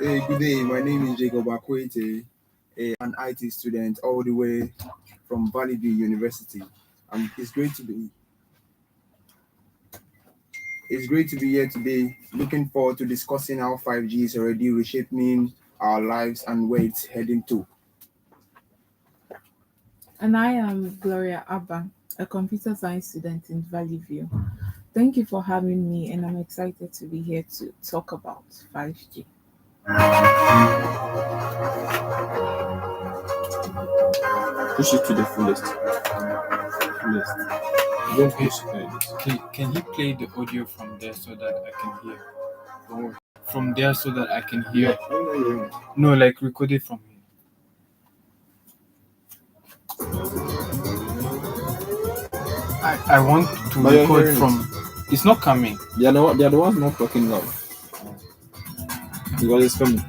Hey, good day. My name is Akwetey, an IT student all the way from Valley View University. It's great to be here today. Looking forward to discussing how 5G is already reshaping our lives and where it's heading to. And I am Gloria Abah, a computer science student in Valley View. Thank you for having me, and I'm excited to be here to talk about 5G. Push it to the fullest. Fullest. Don't push it like this. Can you play the audio from there so that I can hear? From there so that I can hear. No, like record it from here. I want to But you're record hearing from. It's not coming. They are the ones not talking loud. Because it's coming.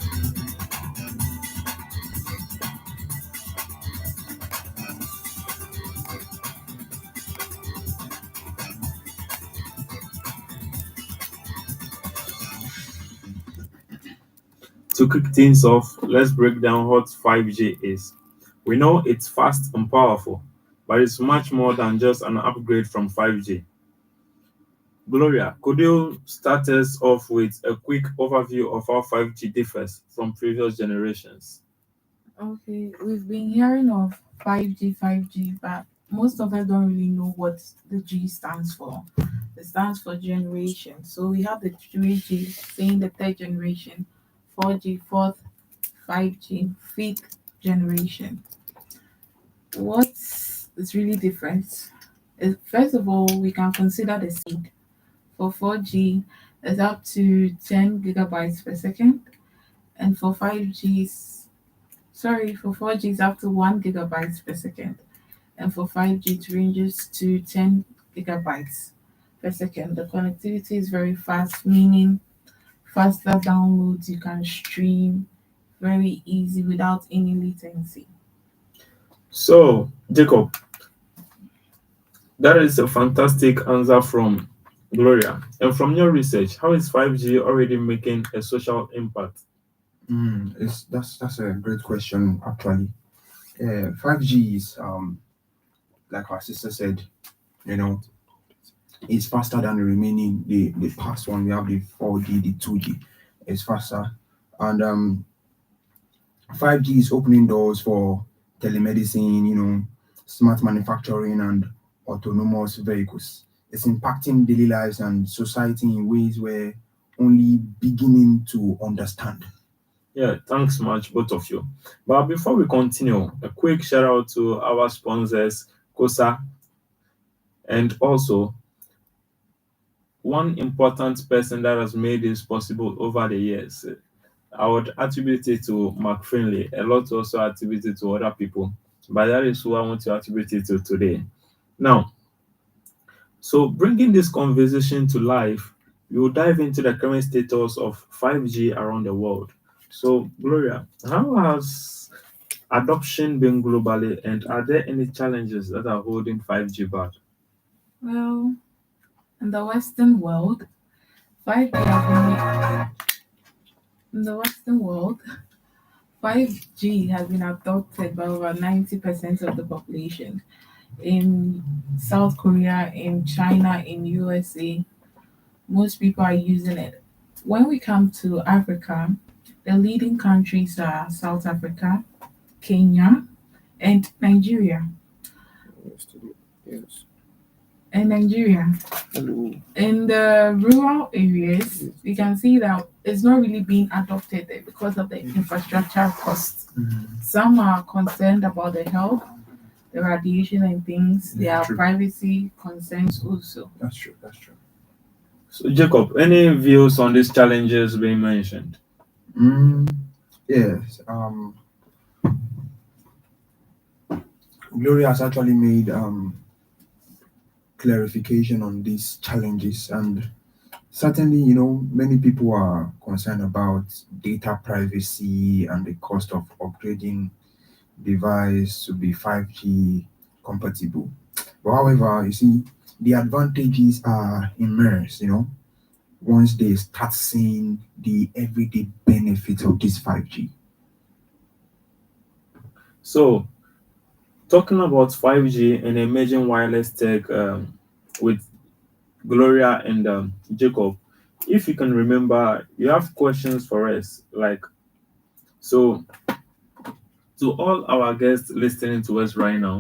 To kick things off, let's break down what 5G is. We know it's fast and powerful, but it's much more than just an upgrade from 5G. Gloria, could you start us off with a quick overview of how 5G differs from previous generations? Okay, we've been hearing of 5G, but most of us don't really know what the G stands for. It stands for generation. So we have the 3G, saying the third generation, 4G, fourth, 5G, fifth generation. What's is really different is, first of all, we can consider the speed. For 4G, it's up to 10 gigabytes per second, and for 5G's, sorry, for 4G it's up to 1 gigabytes per second, and for 5G it ranges to 10 gigabytes per second. The connectivity is very fast, meaning faster downloads, you can stream very easy without any latency. So, Jacob, that is a fantastic answer from Gloria. And from your research, how is 5G already making a social impact? That's a great question actually. 5G is like our sister said, you know, it's faster than the remaining the past one. We have the 4G, the 2G. It's faster, and 5G is opening doors for telemedicine, smart manufacturing and autonomous vehicles. It's impacting daily lives and society in ways we're only beginning to understand. Yeah, thanks much, both of you. But before we continue, a quick shout out to our sponsors, KOSA, and also one important person that has made this possible over the years. I would attribute it to Mark Finley, a lot also attribute it to other people, but that is who I want to attribute it to today. Now, so bringing this conversation to life, we will dive into the current status of 5G around the world. So, Gloria, how has adoption been globally, and are there any challenges that are holding 5G back? Well, in the Western world, 5G has in the Western world, 5G has been adopted by over 90% of the population. In South Korea, in China, in USA, most people are using it. When we come to Africa, the leading countries are South Africa, Kenya, and Nigeria. Yes. And Nigeria. Hello. In the rural areas, we can see that it's not really being adopted there because of the infrastructure costs. Some are concerned about the health, the radiation and things. There are True. privacy concerns also. That's true. That's true. So, Jacob, any views on these challenges being mentioned? Yes. Gloria has actually made clarification on these challenges, and certainly, many people are concerned about data privacy and the cost of upgrading device to be 5G compatible. But however, you see, the advantages are immense. once they start seeing the everyday benefits of this 5G? So, talking about 5G and emerging wireless tech with Gloria and Jacob, if you can remember, you have questions for us. Like, so to all our guests listening to us right now,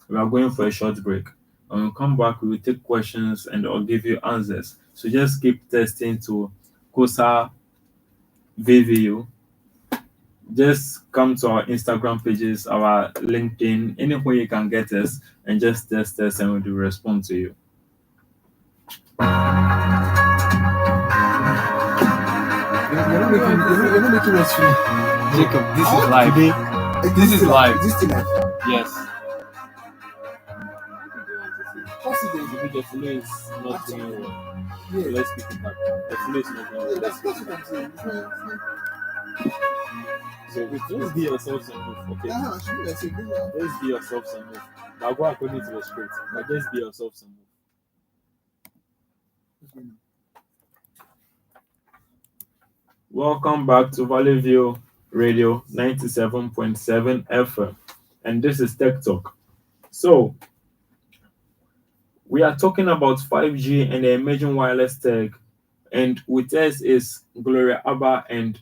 we are going for a short break. When we come back, we will take questions and I'll give you answers. So just keep testing to Kosa VVU. Just come to our Instagram pages, our LinkedIn, anywhere you can get us, and just test us and we will respond to you. You're not making us free. Jacob, this is live. This is live. This still live? Yes. Maybe the flow is not going well. Yeah. Let's pick it back. The flow is not going well. That's what I'm saying. So just be yourself and move, okay? Just be yourself and move. But go according to the script. But just be yourself and move. Welcome back to Valley View Radio 97.7 FM. And this is Tech Talk. So, we are talking about 5G and the emerging wireless tech. And with us is Gloria, Abah, and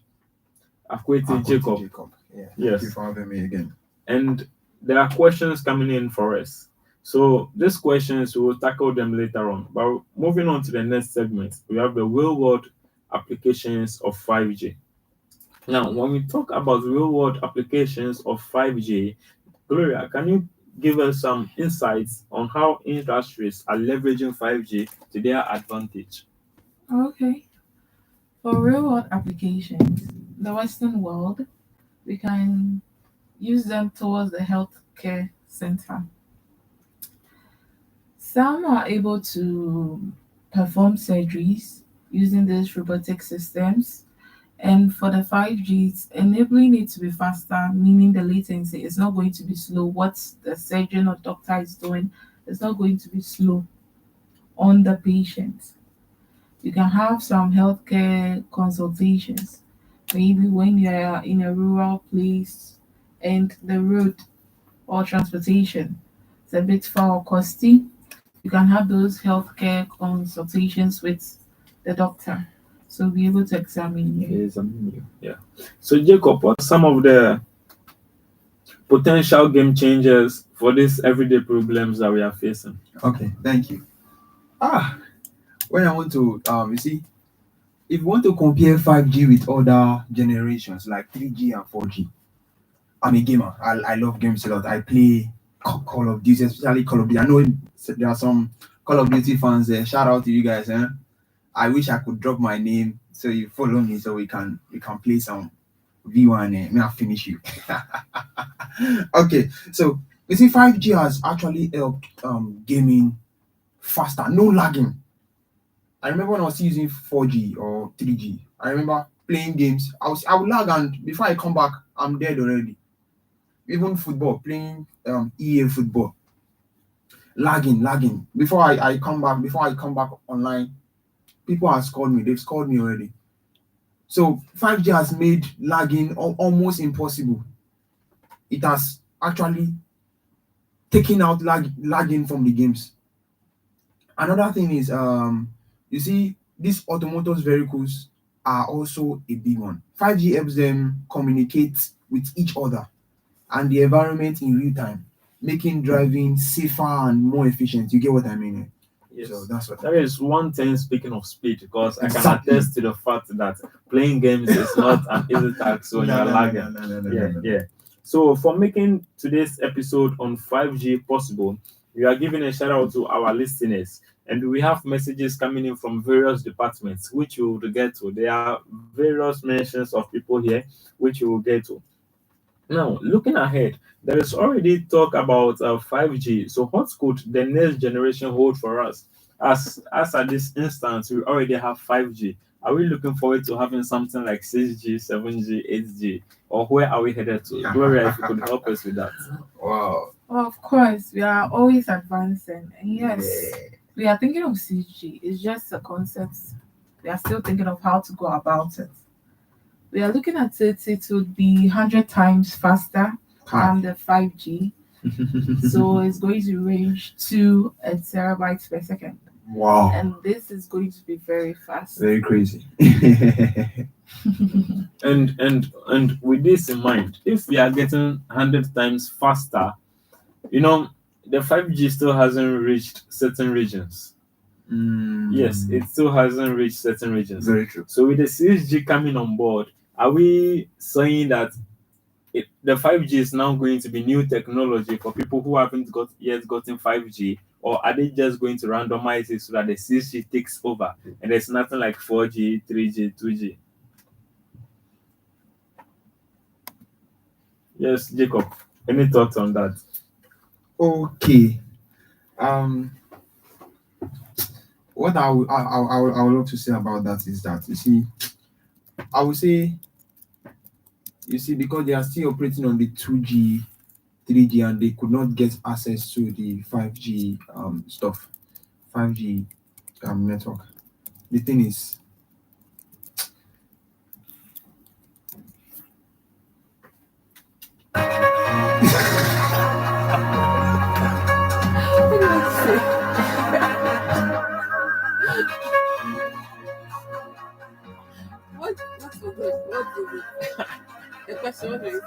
Akwetey Jacob. Yeah. Yes. Thank you for having me again. And there are questions coming in for us. So these questions, we will tackle them later on. But moving on to the next segment, we have the real-world applications of 5G. Now, when we talk about real-world applications of 5G, Gloria, can you give us some insights on how industries are leveraging 5G to their advantage? Okay. For real world applications, the Western world, we can use them towards the healthcare center. Some are able to perform surgeries using these robotic systems. And for the 5G, it's enabling it to be faster, meaning the latency is not going to be slow. What the surgeon or doctor is doing is not going to be slow on the patient. You can have some healthcare consultations. Maybe when you're in a rural place and the road or transportation is a bit far or costly, you can have those healthcare consultations with the doctor. So be able to examine you. Yeah. So Jacob, what are some of the potential game changers for these everyday problems that we are facing? Okay, thank you. When I want to you see, if you want to compare 5G with other generations like 3G and 4G, I'm a gamer. I love games a lot. I play Call of Duty, especially Call of Duty. I know there are some Call of Duty fans there. Shout out to you guys. I wish I could drop my name so you follow me so we can play some V1 and I'll finish you. Okay, so you see 5G has actually helped gaming faster, no lagging. I remember when I was using 4G or 3G, I remember playing games. I would lag and before I come back, I'm dead already. Even football, playing EA football. Lagging. Before I come back online, people have scored me. They've scored me already. So 5G has made lagging almost impossible. It has actually taken out lagging from the games. Another thing is you see these autonomous vehicles are also a big one. 5G helps them communicate with each other and the environment in real time, making driving safer and more efficient. You get what I mean? Yes. So that's what. That is one thing, speaking of speed, because I can Exactly. attest to the fact that playing games is not an easy task when you're lagging. Yeah. So for making today's episode on 5G possible, we are giving a shout out to our listeners. And we have messages coming in from various departments, which we will get to. There are various mentions of people here, which we will get to. Now, looking ahead, there is already talk about 5G. So, what could the next generation hold for us? As at this instance, we already have 5G. Are we looking forward to having something like 6G, 7G, 8G? Or where are we headed to? Gloria, if you could help us with that. Wow. Well, of course, we are always advancing. And yes, Yeah. we are thinking of 6G. It's just a concept They are still thinking of how to go about it. We are looking at it, it would be 100 times faster than the 5G. So it's going to range 2 terabytes per second. Wow. And this is going to be very fast. Very crazy. And with this in mind, if we are getting 100 times faster, the 5G still hasn't reached certain regions. Yes, it still hasn't reached certain regions. Very true. So with the 6G coming on board, are we saying that the 5G is now going to be new technology for people who haven't yet gotten 5G, or are they just going to randomize it so that the 6G takes over and there's nothing like 4G, 3G, 2G? Yes, Jacob, any thoughts on that? Okay. What I would love to say about that is that, you see, I would say, you see, because they are still operating on the 2G, 3G, and they could not get access to the 5G stuff, 5G network. The thing is, What is it? The question, what do you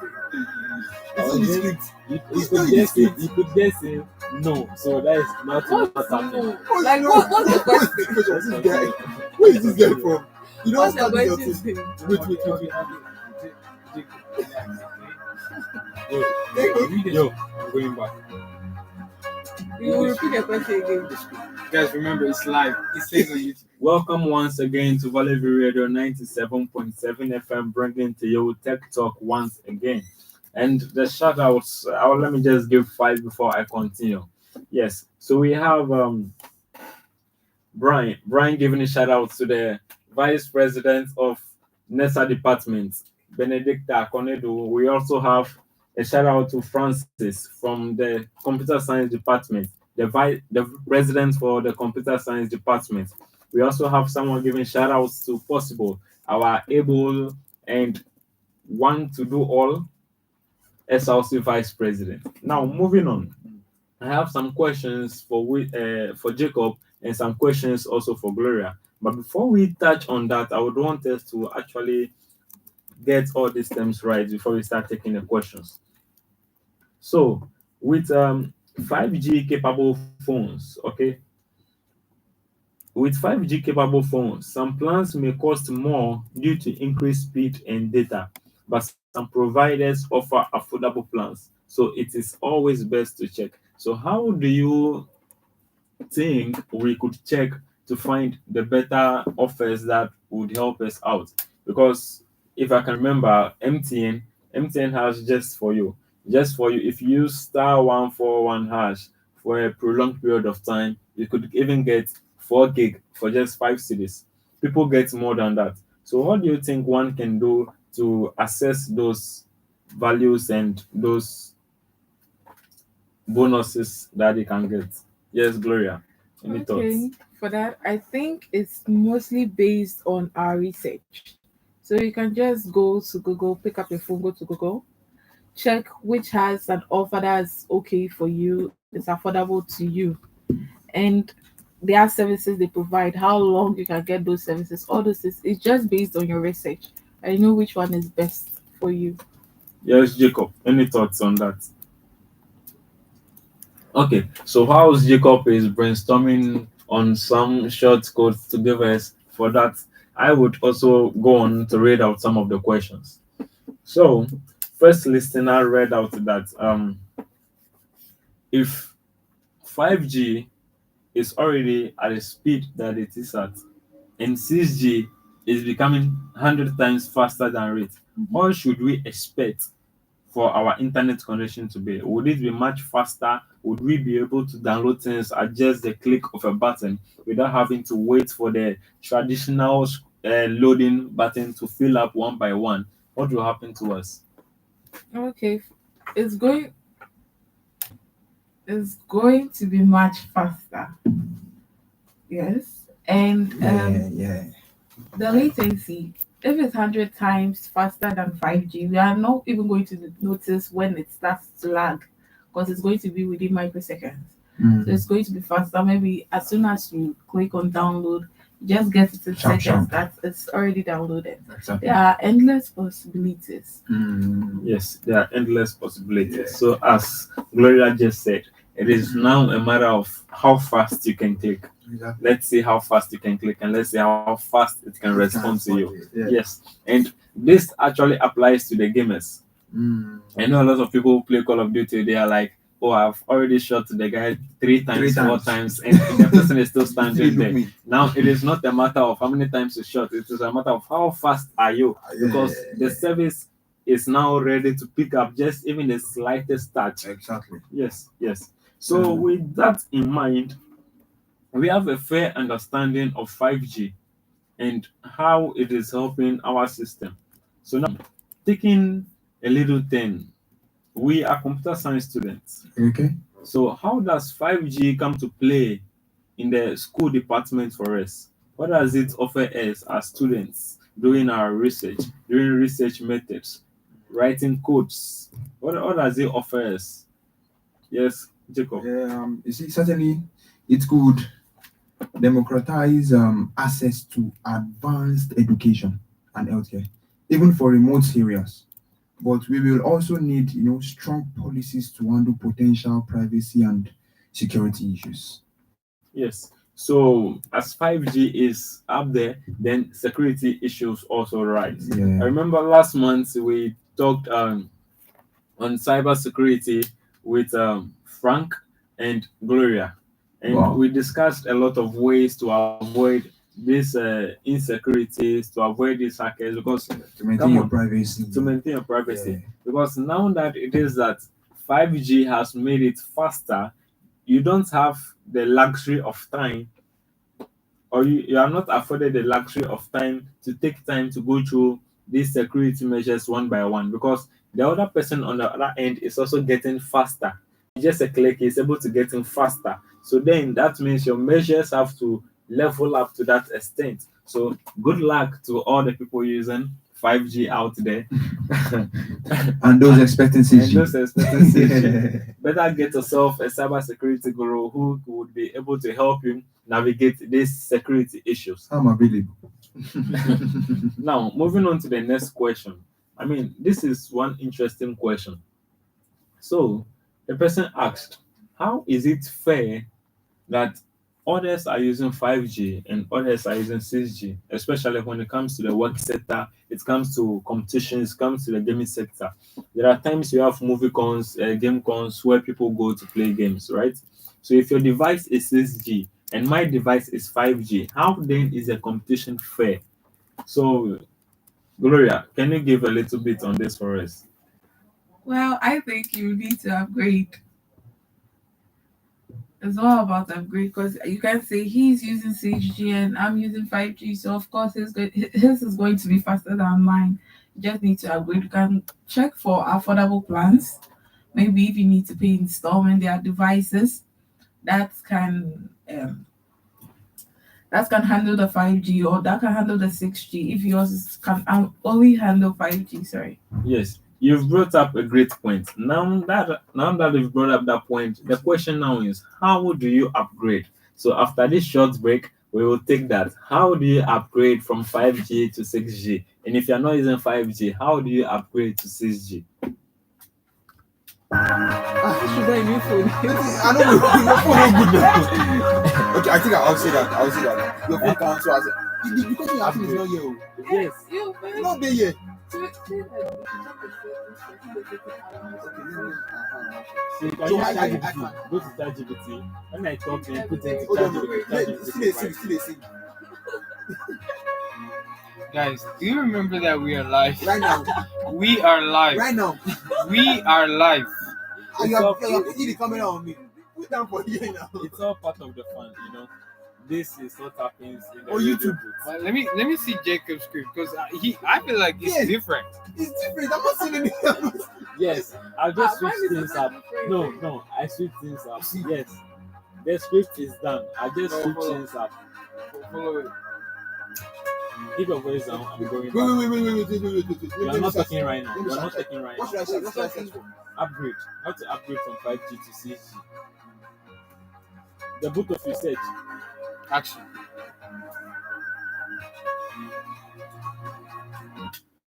think? You could guess it. No, so that is not happening. Like, what's the question? where is this guy from? You know, What's the start this question? thing. Yo, I'm going back. You will repeat the question again. Guys, remember it's live. It says on YouTube. Welcome once again to Valley View Radio 97.7 FM, bringing to you Tech Talk once again. And the shout outs, let me just give 5 before I continue. Yes, so we have Brian giving a shout out to the Vice President of NESA Department, Benedicta Konedo. We also have a shout out to Francis from the Computer Science Department, the President for the Computer Science Department. We also have someone giving shout outs to Possible, our able and want to do all SLC Vice President. Now, moving on, I have some questions for Jacob and some questions also for Gloria. But before we touch on that, I would want us to actually get all these terms right before we start taking the questions. So, with 5G capable phones, okay? With 5G capable phones, some plans may cost more due to increased speed and data, but some providers offer affordable plans. So it is always best to check. So how do you think we could check to find the better offers that would help us out? Because if I can remember, MTN has just for you. If you use *141# for a prolonged period of time, you could even get 4 gig for just 5 cities. People get more than that. So what do you think one can do to assess those values and those bonuses that they can get? Yes, Gloria, any thoughts? For that, I think it's mostly based on our research. So you can just go to Google, pick up your phone, go to Google, check which has an offer that's okay for you, it's affordable to you, and their services they provide, how long you can get those services, all those things. It's just based on your research. I know which one is best for you. Yes, Jacob, any thoughts on that? Okay, so whilst Jacob is brainstorming on some short codes to give us for that, I would also go on to read out some of the questions. So, first listener read out that if 5G is already at a speed that it is at, and 6G is becoming 100 times faster than rate, what should we expect for our internet connection to be? Would it be much faster? Would we be able to download things at just the click of a button without having to wait for the traditional loading button to fill up one by one? What will happen to us? Okay, it's going to be much faster. Yes, and yeah. the latency, if it's 100 times faster than 5G, we are not even going to notice when it starts to lag because it's going to be within microseconds. So it's going to be faster. Maybe as soon as you click on download, you just get it in Sharp, seconds sharp. that it's already downloaded. Exactly. There are endless possibilities. Yes, there are endless possibilities. Yeah. So, as Gloria just said, it is now a matter of how fast you can click. Exactly. Let's see how fast you can click, and let's see how fast it can respond to you. Yeah. Yes, and this actually applies to the gamers. I know a lot of people who play Call of Duty, they are like, oh, I've already shot the guy three times, 4 times, and the person is still standing there. Now, it is not a matter of how many times you shot, it is a matter of how fast are you, because the service is now ready to pick up just even the slightest touch. Exactly. Yes. So, with that in mind, we have a fair understanding of 5G and how it is helping our system. So, now, taking a little turn, we are computer science students. Okay. So, how does 5G come to play in the school department for us? What does it offer us as students doing our research, doing research methods, writing codes? What does it offer us? Yes, Jacob. You see, certainly it could democratize access to advanced education and healthcare, even for remote areas. But we will also need, strong policies to handle potential privacy and security issues. Yes. So, as 5G is up there, then security issues also rise. Yeah. I remember last month we talked on cybersecurity with Frank and Gloria, and Wow. we discussed a lot of ways to avoid these insecurities, to avoid these hackers, because To maintain your privacy. to maintain your privacy. Yeah. Because now that it is that 5G has made it faster, you don't have the luxury of time, or you are not afforded the luxury of time to take time to go through these security measures one by one, because the other person on the other end is also getting faster. Just a click is able to get in faster. So then that means your measures have to level up to that extent. So good luck to all the people using 5G out there. And those expecting And 6G. those expecting 6G. Better get yourself a cybersecurity guru who would be able to help you navigate these security issues. I'm available. Now, moving on to the next question. I mean, this is one interesting question. So, the person asked, how is it fair that others are using 5G and others are using 6G, especially when it comes to the work sector, it comes to competitions, it comes to the gaming sector. There are times you have movie cons, game cons where people go to play games, right? So if your device is 6G and my device is 5G, how then is the competition fair? So, Gloria, can you give a little bit on this for us? Well, I think you need to upgrade. It's all about upgrade because you can say he's using 6G and I'm using 5G, so of course his is going to be faster than mine. You just need to upgrade. You can check for affordable plans. Maybe if you need to pay installment, there are devices that can handle the 5G or that can handle the 6G. If can only handle 5G, sorry. Yes, you've brought up a great point. Now that you've brought up that point, the question now is how do you upgrade? So after this short break, we will take that. How do you upgrade from 5G to 6G? And if you're not using 5G, how do you upgrade to 6G? I don't know. Your phone is good now. Okay, I think I'll say that. Your phone can answer as the question you're asking is not here. Yes. You Not there yet. So you can So use I ChatGPT. Go to ChatGPT. When I talk, you put it into Hold on, ChatGPT. still a sing. Guys, do you remember that we are live? Right now. We are live. Right now. We are live. And you're putting the camera on me. Put down for here now. It's all part of the fun, you know. This is what happens in the On radio YouTube. booth. But let me see Jacob's screen because I feel like it's Yes. different. It's different. I'm not saying anything. Yes, I'll just switch Mine is things also up. different. No, I switch things up. Yes, the script is done. I just switch things up. Follow it. Keep your voice down. I'm going Wait, back. wait, wait, wait, wait, wait, wait, wait, wait. You are not talking right now. Let me You are not search. talking right What should now. I search? What should I search for? Upgrade. How to upgrade from 5G to 6G. The both of you search. Action.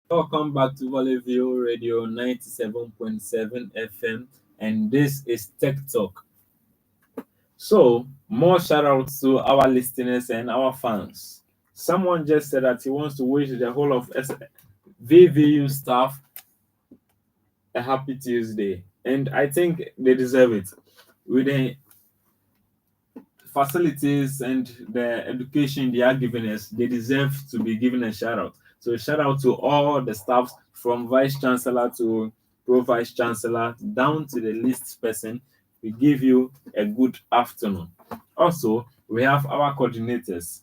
Welcome back to Valleyview Radio 97.7 FM, and this is Tech Talk. So, more shout outs to our listeners and our fans. Someone just said that he wants to wish the whole of VVU staff a happy Tuesday, and I think they deserve it. With the facilities and the education they are giving us, they deserve to be given a shout out. So shout out to all the staffs from vice chancellor to pro vice chancellor down to the least person. We give you a good afternoon. Also, we have our coordinators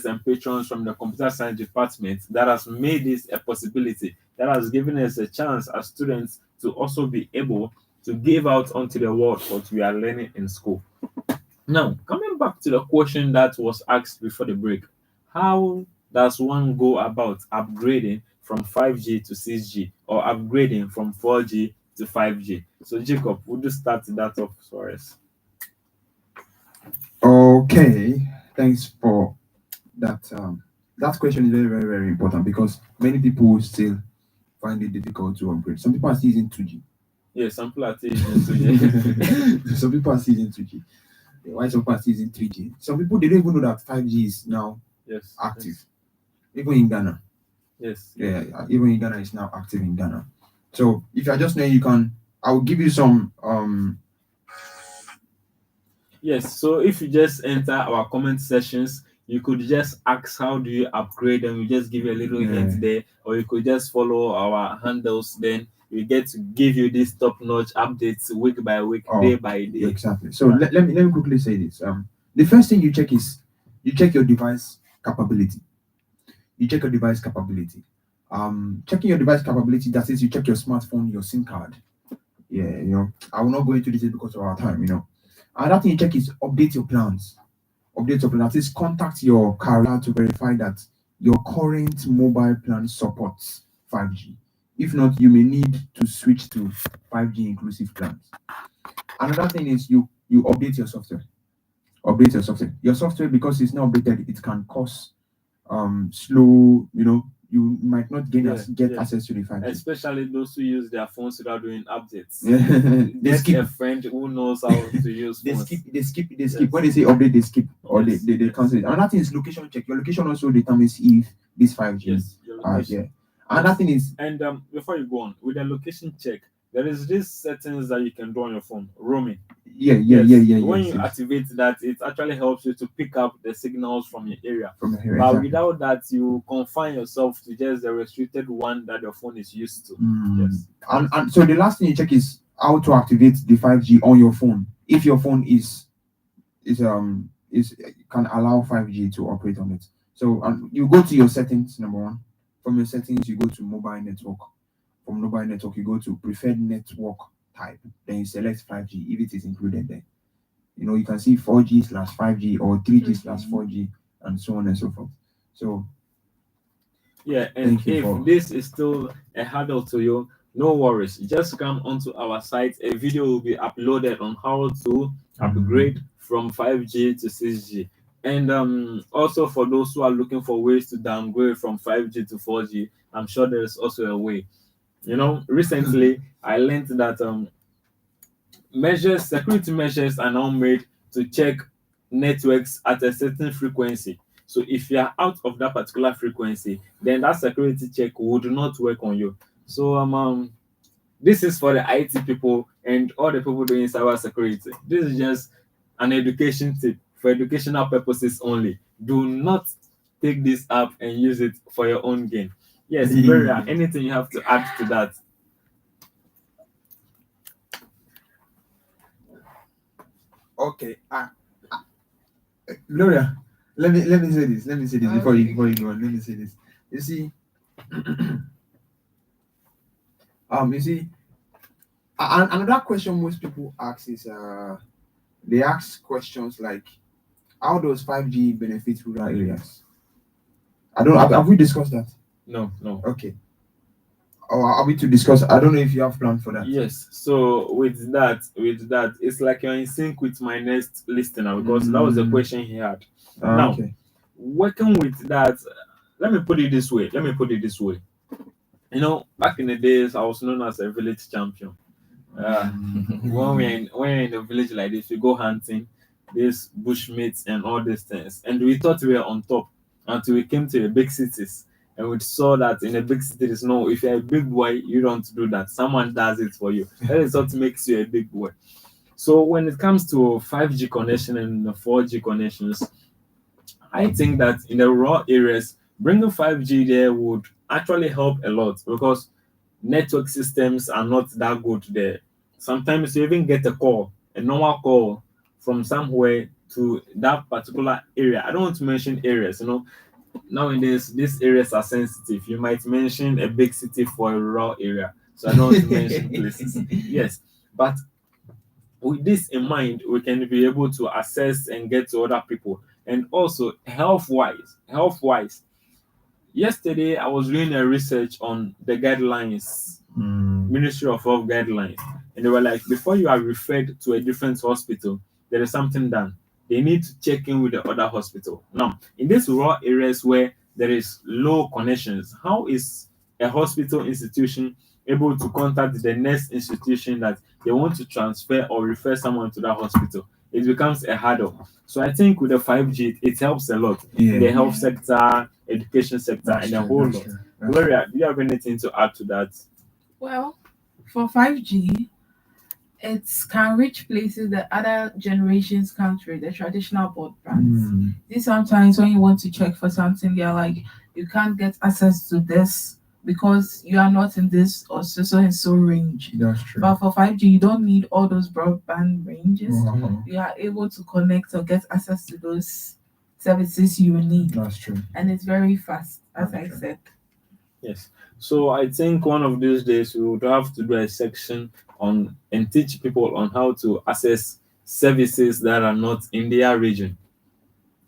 and patrons from the computer science department that has made this a possibility, that has given us a chance as students to also be able to give out onto the world what we are learning in school. Now, coming back to the question that was asked before the break, how does one go about upgrading from 5G to 6G or upgrading from 4G to 5G? So, Jacob, would you start that off for us? Okay, thanks for that. That question is very, very, very important because many people still find it difficult to upgrade. Some people are still using 2G. Yeah, some people are using 2G. Some people are still using 2G. Why some people are still using 3G? Some people they don't even know that 5G is now Yes. active, even in Ghana. Yes. Yeah, even in Ghana, it's now active in Ghana. So if you're just knowing, I will give you some Yes, so if you just enter our comment sessions, you could just ask how do you upgrade, and we just give you a little hint there, or you could just follow our handles. Then we get to give you these top-notch updates week by week, day by day. Exactly. So let me quickly say this. The first thing you check is you check your device capability. Checking your device capability, that is, you check your smartphone, your SIM card. Yeah, I will not go into this because of our time. Another thing you check is update your plans. That is, contact your carrier to verify that your current mobile plan supports 5G. If not, you may need to switch to 5G inclusive plans. Another thing is you update your software. Your software, because it's not updated, it can cause slow. You might not get access to the 5G. Especially those who use their phones without doing updates. They skip. A friend who knows how to use phones. They skip. When they say update, they skip or they cancel it. Another thing is location check. Your location also determines if this 5G. Yes, your location. Yeah. Another thing is, and before you go on with the location check, there is this settings that you can do on your phone, roaming. Yeah. When you activate that, it actually helps you to pick up the signals from your area. But exactly. without that, you confine yourself to just the restricted one that your phone is used to. Yes. And so the last thing you check is how to activate the 5G on your phone. If your phone is can allow 5G to operate on it. So you go to your settings, number one. From your settings, you go to mobile network. From mobile network, you go to preferred network type. Then you select 5G if it is included there. You can see 4G/5G or 3G/4G and so on and so forth. So yeah, and if this is still a hurdle to you, no worries. Just come onto our site. A video will be uploaded on how to upgrade from 5G to 6G. And also for those who are looking for ways to downgrade from 5G to 4G, I'm sure there is also a way. Recently I learned that security measures are now made to check networks at a certain frequency. So if you are out of that particular frequency, then that security check would not work on you. So this is for the IT people and all the people doing cyber security. This is just an education tip for educational purposes only. Do not take this app and use it for your own gain. Yes, Gloria, anything you have to add to that? Okay. Gloria, let me say this. Before you go on. Let me say this. You see, another question most people ask is they ask questions like, how does 5G benefit rural areas? I don't. Have we discussed that? No, no. Okay. Or are we to discuss? I don't know if you have planned for that. Yes. So with that, it's like you're in sync with my next listener because that was the question he had. Now, Okay. working with that, let me put it this way. You know, back in the days, I was known as a village champion. When we're in a village like this, we go hunting, these bushmates and all these things, and we thought we were on top until we came to the big cities, and we saw that in the big cities, no, if you're a big boy, you don't do that. Someone does it for you. That is what makes you a big boy. So when it comes to 5G connection and 4G connections, I think that in the rural areas, bringing 5G there would actually help a lot because network systems are not that good there. Sometimes you even get a normal call from somewhere to that particular area. I don't want to mention areas, you know. Nowadays, these areas are sensitive. You might mention a big city for a rural area. So I don't want to mention places. Yes. But with this in mind, we can be able to access and get to other people. And also health wise, yesterday I was doing a research on the guidelines, Ministry of Health guidelines, and they were like, before you are referred to a different hospital, there is something done. They need to check in with the other hospital. Now, in these rural areas where there is low connections, how is a hospital institution able to contact the next institution that they want to transfer or refer someone to that hospital? It becomes a hurdle. So I think with the 5G, it helps a lot in the health sector, education sector, and a whole lot. Gloria, do you have anything to add to that? Well, for 5G, it can reach places that other generations can't reach, the traditional broadbands. This sometimes when you want to check for something, they're like, you can't get access to this because you are not in this or so and so range. That's true. But for 5G, you don't need all those broadband ranges. Wow. You are able to connect or get access to those services you need. That's true. And it's very fast, as That's I true. said. Yes. So I think one of these days we would have to do a section on and teach people on how to access services that are not in their region.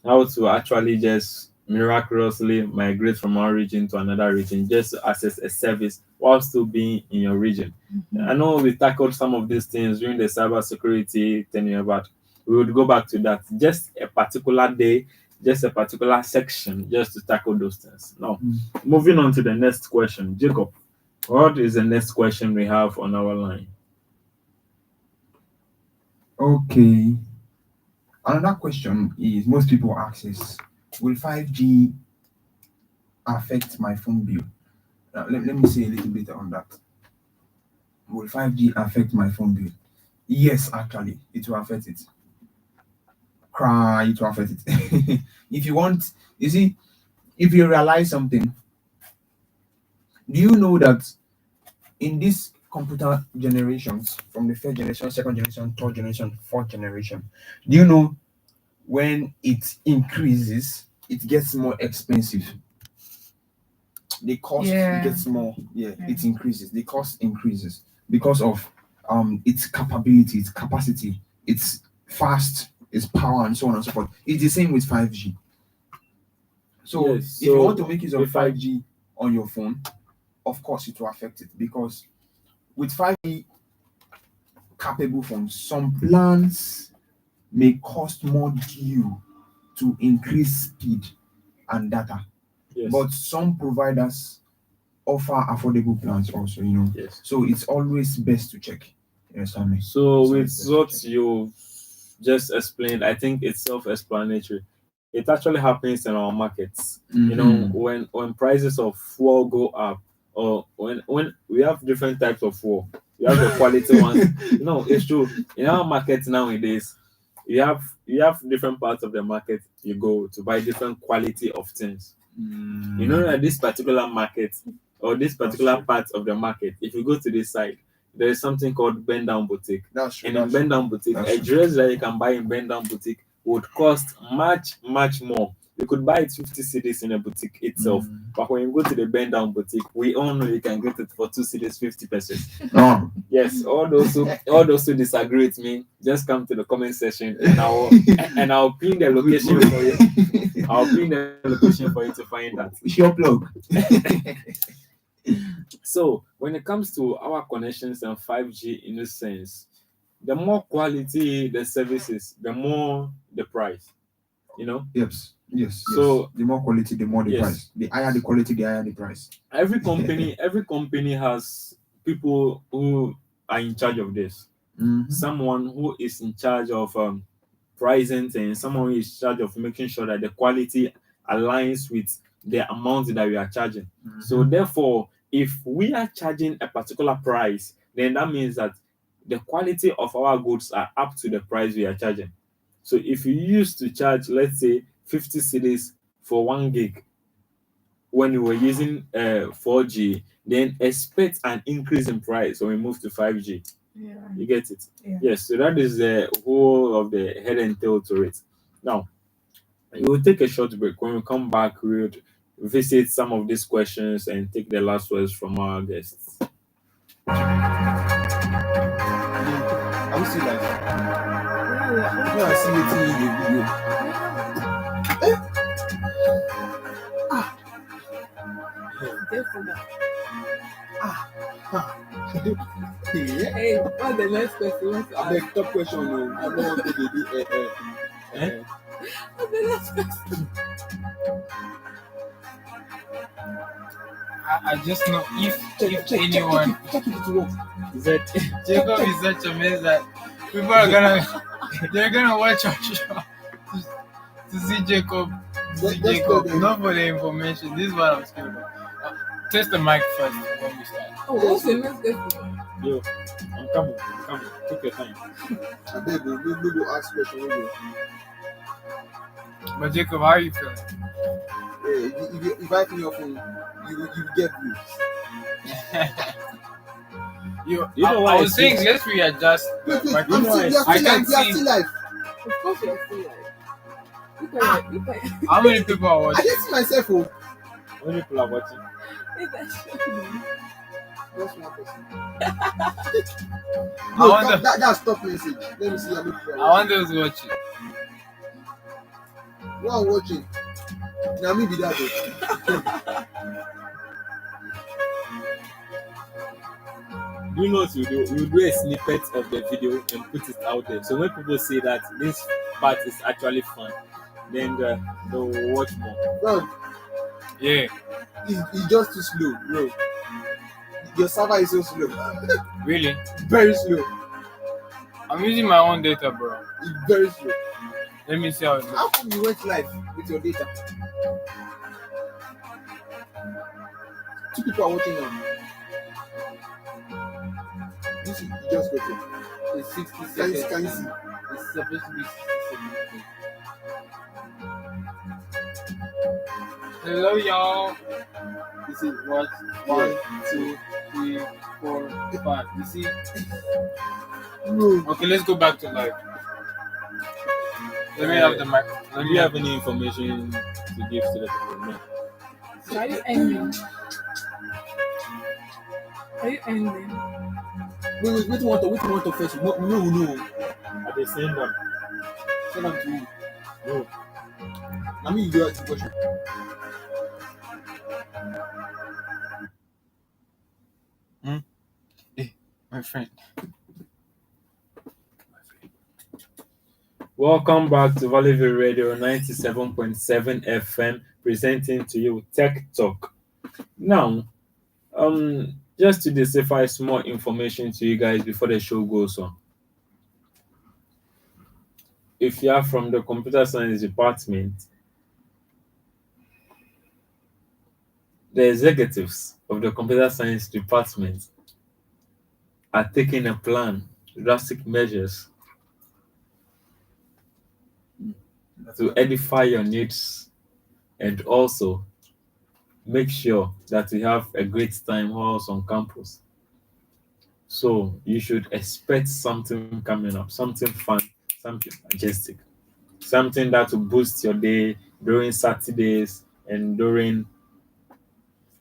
How to actually just miraculously migrate from one region to another region just to access a service while still being in your region. I know we tackled some of these things during the cyber security tenure, but we would go back to that. Just a particular day, just a particular section, just to tackle those things. Now, moving on to the next question. Jacob, what is the next question we have on our line? Okay. Another question is most people ask is, will 5G affect my phone bill? Let me say a little bit on that. Will 5G affect my phone bill? Yes, actually, it will affect it. It will affect it. If you want, you see, if you realize something, do you know that in these computer generations, from the first generation, second generation, third generation, fourth generation, do you know when it increases, it gets more expensive? The cost gets more, it increases. The cost increases because of its capability, its capacity, its fast, its power, and so on and so forth. It's the same with 5G. So Yes, if you so want to make use of if I- 5G on your phone, of course it will affect it, because with 5G capable phones, some plans may cost more due to increase speed and data. Yes. But some providers offer affordable plans also, Yes. So it's always best to check. You understand me? So So with it's best to what check. you just explained, I think it's self-explanatory. It actually happens in our markets. You know, when prices of fuel go up, or when we have different types of fuel, we have the quality ones. No, it's true. In our market nowadays, you have different parts of the market you go to buy different quality of things. You know that this particular market or this particular true. part of the market, if you go to this side, there is something called bend down boutique. That's true. And in bend down boutique, That's a true. dress that you can buy in bend down boutique would cost much more. You could buy it 50 cedis in a boutique itself, but when you go to the bend down boutique, we all know you can get it for 2 cedis 50 pesos. Oh. Yes, all those who disagree with me, just come to the comment section and I'll pin the location for you. I'll pin the location for you to find that. Your plug. So when it comes to our connections and 5G in this sense, the more quality the services, the more the price. Yes. So the more quality, the more the yes. price. The higher the quality, the higher the price. Every company has people who are in charge of this. Mhm. Someone who is in charge of pricing and someone who is in charge of making sure that the quality aligns with the amount that we are charging. So therefore, if we are charging a particular price, then that means that the quality of our goods are up to the price we are charging. So if you used to charge, let's say, 50 cedis for 1 gig when you were using 4G, then expect an increase in price when we move to 5G. Yeah. You get it? Yeah. Yes, so that is the whole of the head and tail to it. Now, we will take a short break. When we come back, we will visit some of these questions and take the last words from our guests. Are we still live? Yeah. No, I see it in the video. Just for that. Yeah. Hey, what's the next question? What's The top question. No, I don't want to do What's the next question? I just know if anyone, check it to work. That Jacob is such a mess that people are they're gonna watch our show to see Jacob. Not for the information. This is what I'm scared of. Test the mic first when we start. Oh, what's the next question? yo, I'm coming. Take your time. I beg you, we go ask question. But Jacob, how are you feeling? If I pin your phone, you get views. You know why I was saying let's readjust. Wait, But I'm you know still, I we are still live. Of course you're still like. Look at How many people are I watching? didn't see myself. Oh, How many people are watching? just one person. I No, wonder- that's top message. Let me see how many people I are wonder who's watching. watching. Who are watching? Now me be that. Do you know what you do? You do a snippet of the video and put it out there. So when people say that this part is actually fun, then they'll watch more. Bro, Yeah, it's just too slow, bro. Your server is so slow. really. Very slow. I'm using my own data, bro. It's very slow. Let me see how it looks. How come you went live with your data? 2 people are watching now. You see, you just got it. It's 60 Can seconds. you see? It's supposed to be 60 seconds. Hello, y'all. You see, watch 1, 2, 3, 4, 5. You see? No. Okay, let's go back to live. Let me have the mic. Do you have any information to give to the people? No. So are you ending? Are you ending? Wait, what you want to first? No. Are they saying that? Send them to you. No. I mean, you do ask the question. My friend. Welcome back to Valley View Radio 97.7 FM, presenting to you Tech Talk. Now, just to decipher some more information to you guys before the show goes on. If you are from the computer science department, the executives of the computer science department are taking a plan, drastic measures to edify your needs and also make sure that you have a great time whilst on campus. So you should expect something coming up, something fun, something majestic, something that will boost your day during Saturdays and during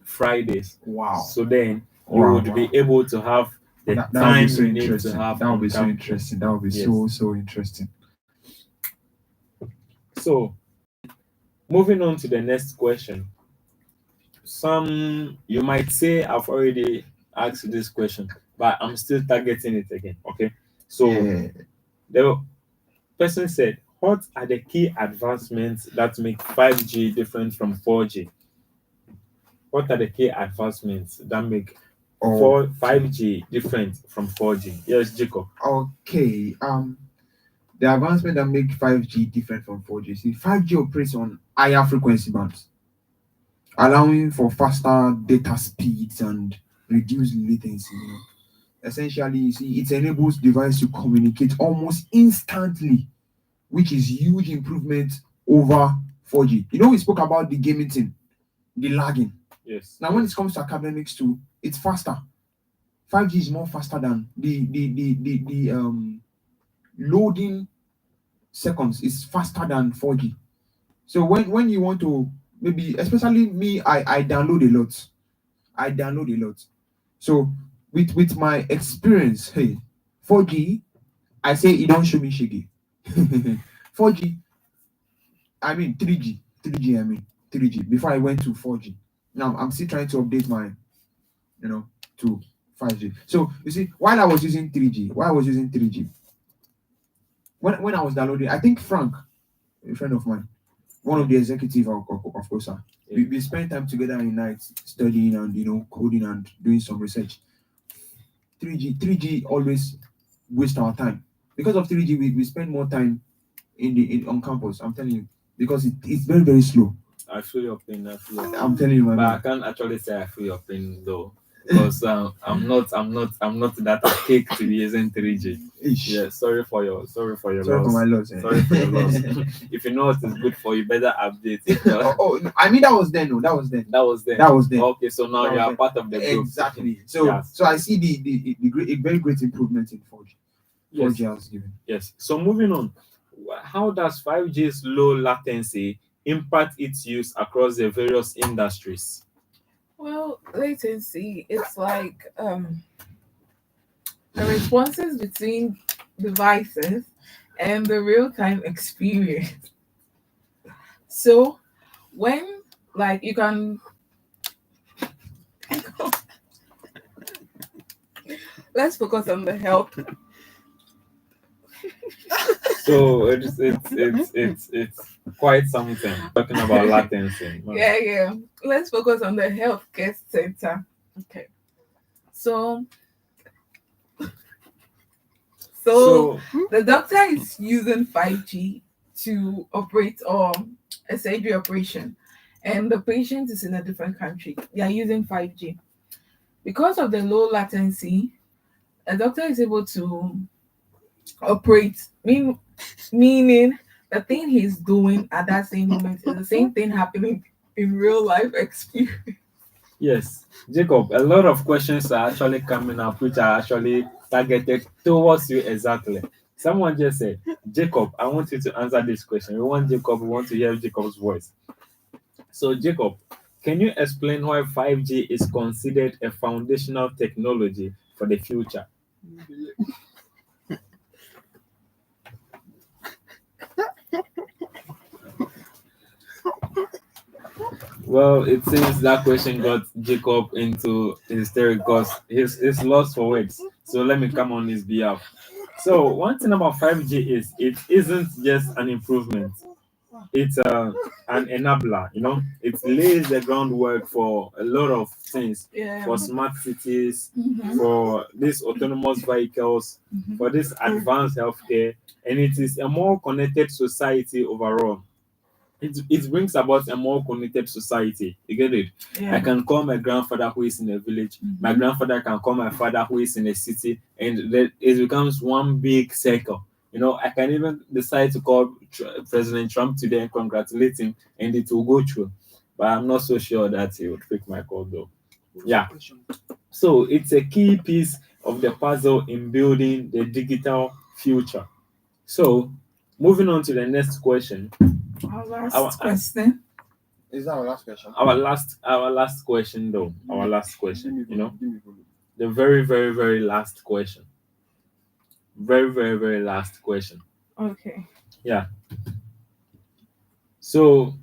Fridays. Wow. So then you Wow, would be able to have the That would time be so you need to interesting. have. That would on be so campus. interesting. That would be Yes. so interesting. So Moving on to the next question. Some you might say I've already asked this question, but I'm still targeting it again. Okay. So Yeah. the person said, what are the key advancements that make 5G different from 4G? What are the key advancements that make Oh, 5G different from 4G? Yes, Jacob. okay. The advancement that make 5G different from 4G. See, 5G operates on higher frequency bands, allowing for faster data speeds and reduced latency. Essentially, you see, it enables device to communicate almost instantly, which is huge improvement over 4G. We spoke about the gaming thing, the lagging. Yes. Now, when it comes to academics too, it's faster. 5G is more faster than the loading seconds is faster than 4G. So when you want to, maybe especially me, I download a lot. I download a lot. So with my experience, hey, 4G, I say it don't show me shiggy. 4G, I mean 3G. 3G, I mean 3G. Before I went to 4G. Now I'm still trying to update my, to 5G. So you see, while I was using 3G, when I was downloading, I think Frank, a friend of mine, one of the executive of COSA. We spent time together in nights studying and coding and doing some research. 3G always waste our time. Because of 3G, we spend more time on campus. I'm telling you, because it's very, very slow. I feel your pain. I'm telling you, my But I man. can't actually say I feel your pain though, because I'm not that cake to be using 3G. Ish. Yeah, sorry for your Sorry for loss. my loss. Sorry for your loss. If you know what is good for you, better update. No, I mean that was then. No, that was then. That was then. That was then. Okay, so now That you was are then. part of the group. Exactly. So Yes. so I see the great, a very great improvement in 4G. Yes. 4G has given. Yes. So moving on, how does 5G's low latency impact its use across the various industries? Well, latency, it's like the responses between devices and the real-time experience. So when, like, you can let's focus on the health. So it's quite something talking about latency. Yeah. Let's focus on the healthcare sector. Okay. So the doctor is using 5G to operate a surgery operation, and the patient is in a different country. They are using 5G. Because of the low latency, a doctor is able to operate, meaning the thing he's doing at that same moment is the same thing happening in real life experience. Yes, Jacob, a lot of questions are actually coming up which are actually targeted towards you exactly. Someone just said, Jacob, I want you to answer this question. We want to hear Jacob's voice. So, Jacob, can you explain why 5G is considered a foundational technology for the future? Well, it seems that question got Jacob into hysterics because he's lost for words. So let me come on his behalf. So one thing about 5G is it isn't just an improvement. It's an enabler, It lays the groundwork for a lot of things, Yeah. for smart cities, Mhm. for these autonomous vehicles, Mhm. for this advanced healthcare, and it is a more connected society overall. It brings about a more connected society. You get it? Yeah. I can call my grandfather who is in a village. My Mhm. grandfather can call my father who is in a city, and it becomes one big circle. I can even decide to call President Trump today and congratulate him, and it will go through. But I'm not so sure that he would pick my call though. Yeah. So it's a key piece of the puzzle in building the digital future. So moving on to the next question. Our last question. Is that our last question? Our last question though. Our last question. Give me volume. The very, very, very last question. Very, very, very last question. Okay. Yeah. So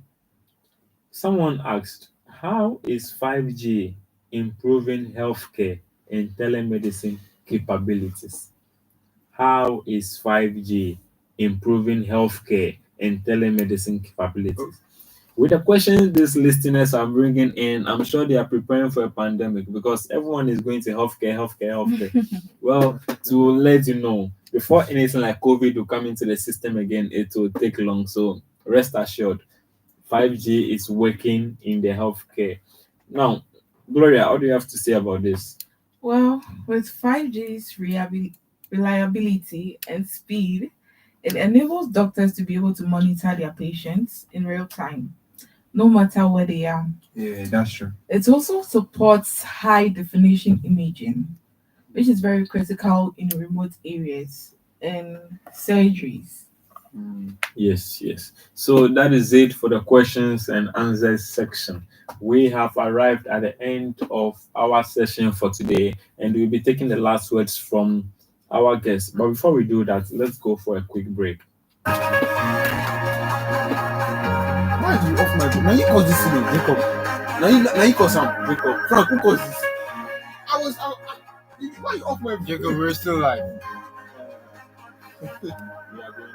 Someone asked, how is 5G improving healthcare and telemedicine capabilities? How is 5G improving healthcare and telemedicine capabilities? With the questions these listeners are bringing in, I'm sure they are preparing for a pandemic because everyone is going to healthcare, healthcare, healthcare. Well, to let you know, before anything like COVID will come into the system again, it will take long. So rest assured, 5G is working in the healthcare. Now, Gloria, what do you have to say about this? Well, with 5G's reliability and speed, it enables doctors to be able to monitor their patients in real time, no matter where they are. Yeah, that's true. It also supports high definition imaging, which is very critical in remote areas and surgeries. Yes, yes. So that is it for the questions and answers section. We have arrived at the end of our session for today, and we'll be taking the last words from our guests. But before we do that, let's go for a quick break. Why do you off my book? Now you cause this thing, wake up. Now you cause some wake up. Frank, who caused this? Why you off my book? Jacob, we're still live. We are going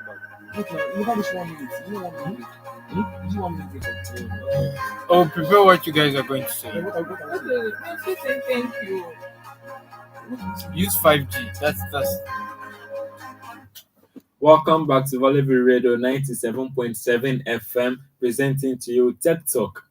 back. Wait, now, you have this 1 minute. You know 1 minute. You do 1 minute wake up. Oh, prepare what you guys are going to say. What are we Okay, let's just say thank you. Use 5G. That's Welcome back to Valley View Radio 97.7 FM, presenting to you Tech Talk.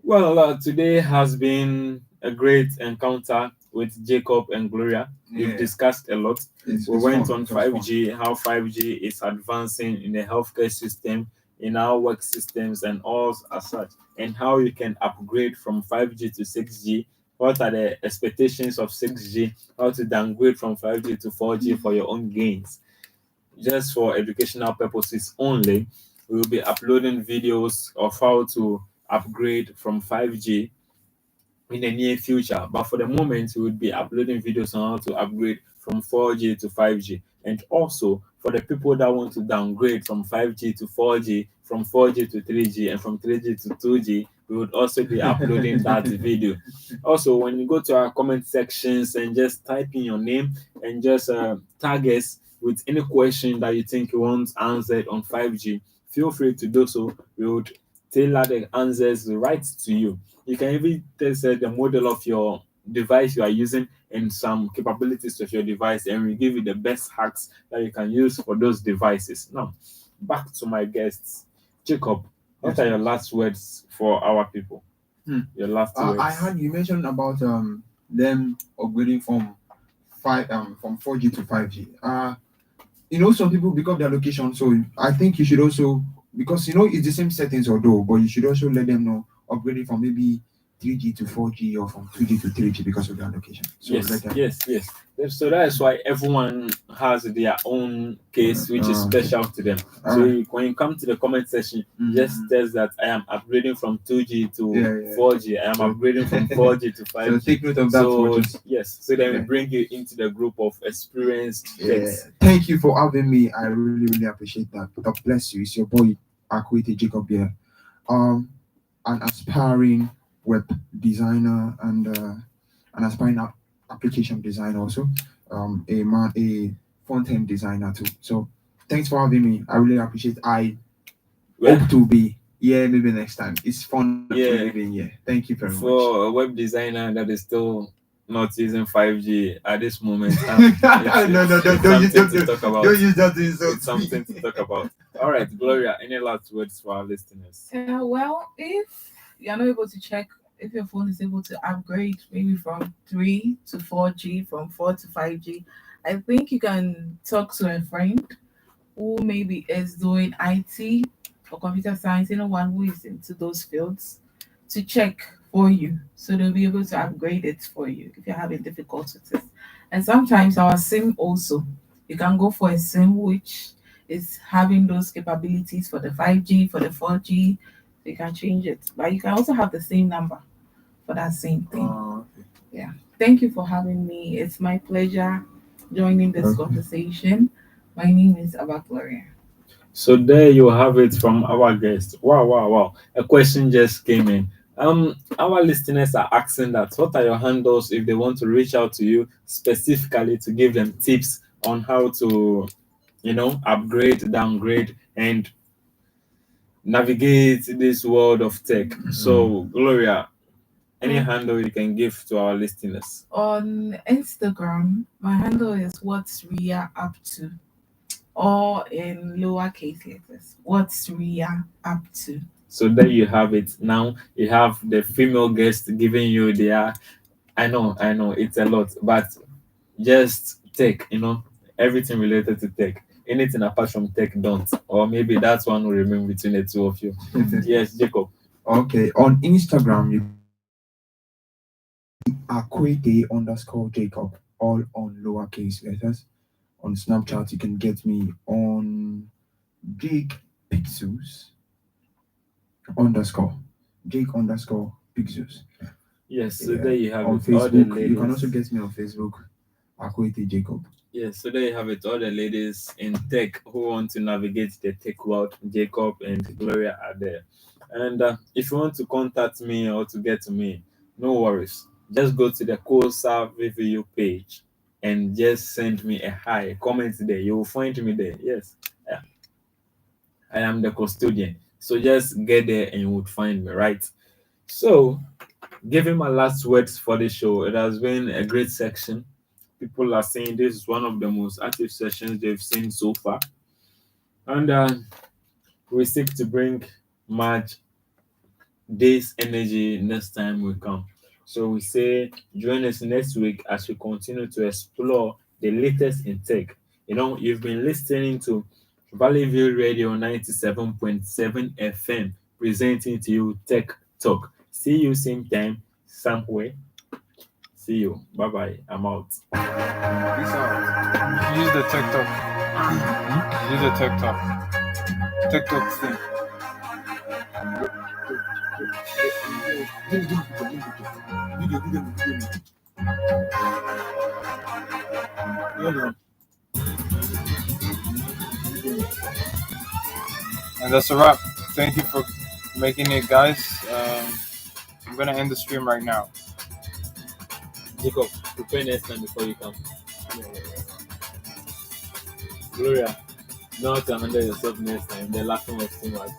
Well, today has been a great encounter with Jacob and Gloria. We've Yeah. discussed a lot. It's We went fun. on It was 5G, how 5G is advancing in the healthcare system, in our work systems, and all as such, and how you can upgrade from 5G to 6G. What are the expectations of 6G? How to downgrade from 5G to 4G for your own gains. Just for educational purposes only, we will be uploading videos of how to upgrade from 5G in the near future. But for the moment, we would be uploading videos on how to upgrade from 4G to 5G. And also for the people that want to downgrade from 5G to 4G, from 4G to 3G, and from 3G to 2G, we would also be uploading that video. Also, when you go to our comment sections and just type in your name and just tag us with any question that you think you want answered on 5G, feel free to do so. We would tailor the answers right to you. You can even test the model of your device you are using and some capabilities of your device, and we give you the best hacks that you can use for those devices. Now, back to my guests. Jacob, what Yes. are your last words for our people? Hmm. Your last words. I heard you mentioned about them upgrading from 4G to 5G. Some people because their location, so I think you should also, because it's the same settings although, but you should also let them know upgrading from maybe 3G to 4G or from 2G to 3G because of their location. So let Yes, them, yes. So that is why everyone has their own case, which is Okay. special to them. So Alright. when you come to the comment section, Mhm. just tell that I am upgrading from 2G to Yeah. 4G. I am So- upgrading from 4G to So 5G. take note of that. So watches. yes, so then we Yeah. bring you into the group of experienced Yeah. techs. Thank you for having me. I really appreciate that. God bless you. It's your boy Akwetey Jacob here. An aspiring web designer and an aspiring application designer also. A front end designer too. So thanks for having me. I really appreciate. I Well, hope to be here maybe next time. It's fun. Yeah. actually being here. Thank you very much. for a web designer that is still not using 5G at this moment, No, don't use something to talk about. Don't use that to insult It's something me. to talk about. All right, Gloria, any last words for our listeners? Well, if you're not able to check if your phone is able to upgrade maybe from 3 to 4G, from 4 to 5G, I think you can talk to a friend who maybe is doing IT or computer science, anyone who is into those fields, to check for you. So they'll be able to upgrade it for you if you're having difficulties. And sometimes our SIM also, you can go for a SIM which is having those capabilities for the 5G, for the 4G. You can change it. But you can also have the same number for that same thing. Okay. Thank you for having me. It's my pleasure joining this Okay. conversation. My name is Abah Gloria. So there you have it from our guest. Wow, wow, wow. A question just came in. Our listeners are asking that what are your handles if they want to reach out to you specifically to give them tips on how to, upgrade, downgrade, and navigate this world of tech. So, Gloria, any handle you can give to our listeners? On Instagram, my handle is what's Ria up to, or in lowercase letters, what's Ria up to. So there you have it. Now you have the female guest giving you their. I know, it's a lot, but just tech, everything related to tech. Anything apart from tech, don't. Or maybe that's one will remain between the two of you. Yes, Jacob. Okay, on Instagram, you Akwetey_Jacob, all on lowercase letters. On Snapchat, you can get me on Jake Pixels underscore Jake Pixels. Yes, so Yeah. there you have On it. All the Facebook, ladies. you can also get me on Facebook, Akwetey Jacob. Yes, so there you have it. All the ladies in tech who want to navigate the tech world, Jacob and Gloria are there. And if you want to contact me or to get to me, no worries. Just go to the COSA VVU page and just send me a hi, comment there. You will find me there. Yes, I am the custodian. So just get there and you would find me, right? So, giving my last words for the show, it has been a great section. People are saying this is one of the most active sessions they've seen so far. And we seek to bring much this energy next time we come. So we say join us next week as we continue to explore the latest in tech. You've been listening to Valley View Radio 97.7 FM presenting to you Tech Talk. See you same time, somewhere. See you. Bye bye. I'm out. Peace out. Use the TikTok. Use the TikTok. TikTok thing. And that's a wrap. Thank you for making it, guys. I'm gonna end the stream right now. Jacob, prepare next time before you come. Gloria, know how to handle yourself next time. The laughing was too much.